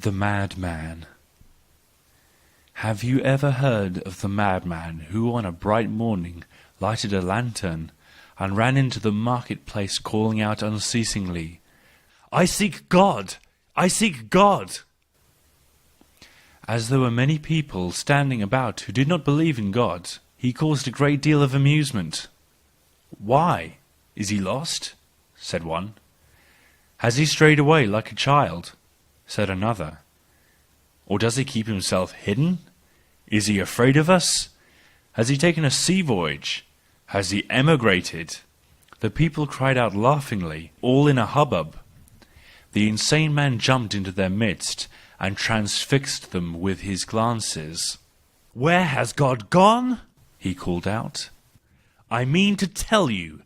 The Madman. Have you ever heard of the madman who on a bright morning lighted a lantern and ran into the marketplace calling out unceasingly, "I seek God! I seek God!" As there were many people standing about who did not believe in God, he caused a great deal of amusement. "Why? Is he lost?" said one. "Has he strayed away like a child?" said another. "Or does he keep himself hidden? Is he afraid of us? Has he taken a sea voyage? Has he emigrated?" The people cried out laughingly, all in a hubbub. The insane man jumped into their midst and transfixed them with his glances. "Where has God gone?" he called out. "I mean to tell you,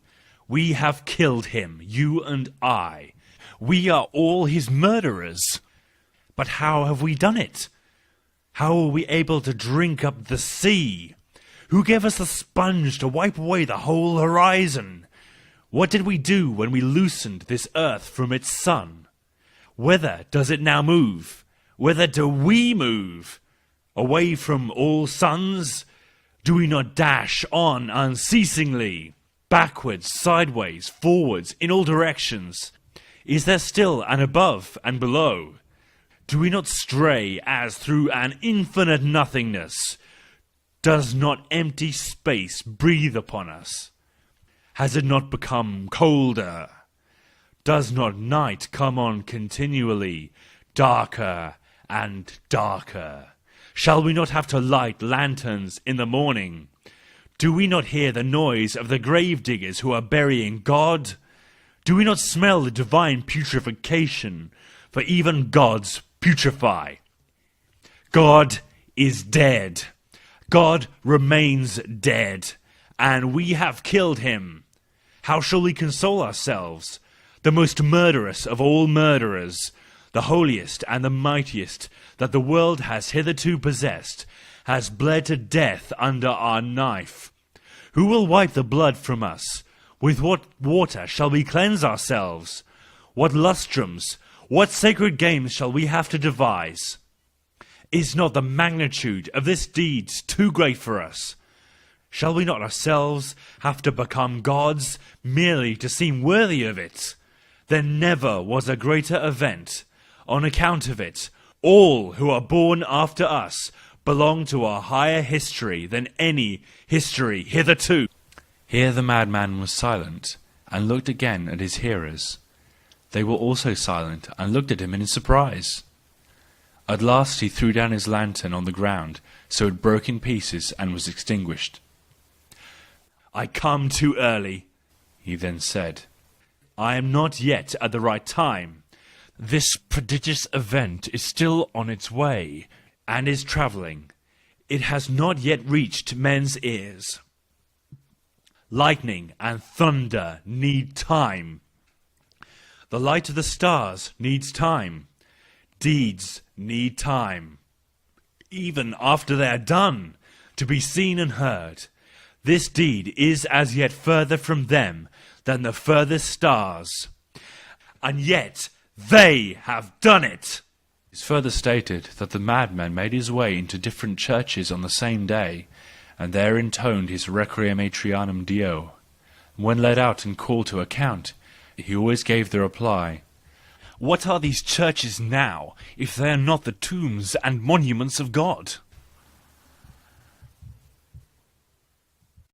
we have killed him, you and I. We are all his murderers. But how have we done it? How were we able to drink up the sea? Who gave us the sponge to wipe away the whole horizon? What did we do when we loosened this earth from its sun? Whither does it now move? Whither do we move? Away from all suns? Do we not dash on unceasingly? Backwards, sideways, forwards, in all directions? Is there still an above and below? Do we not stray as through an infinite nothingness? Does not empty space breathe upon us? Has it not become colder? Does not night come on continually, darker and darker? Shall we not have to light lanterns in the morning? Do we not hear the noise of the grave diggers who are burying God? Do we not smell the divine putrefaction? For even gods putrefy. God is dead. God remains dead, and we have killed him. How shall we console ourselves? The most murderous of all murderers, the holiest and the mightiest that the world has hitherto possessed, has bled to death under our knife. Who will wipe the blood from us? With what water shall we cleanse ourselves? What lustrums, what sacred games shall we have to devise? Is not the magnitude of this deed too great for us? Shall we not ourselves have to become gods merely to seem worthy of it? There never was a greater event. On account of it, all who are born after us belong to a higher history than any history hitherto." Here the madman was silent, and looked again at his hearers. They were also silent, and looked at him in surprise. At last he threw down his lantern on the ground, so it broke in pieces and was extinguished. "I come too early," he then said. "I am not yet at the right time. This prodigious event is still on its way, and is travelling. It has not yet reached men's ears. Lightning and thunder need time. The light of the stars needs time. Deeds need time. Even after they are done, to be seen and heard. This deed is as yet further from them than the furthest stars. And yet they have done it." It is further stated that the madman made his way into different churches on the same day, and there intoned his Requiem Aetrianum Deo. When led out and called to account, he always gave the reply, "What are these churches now, if they are not the tombs and monuments of God?"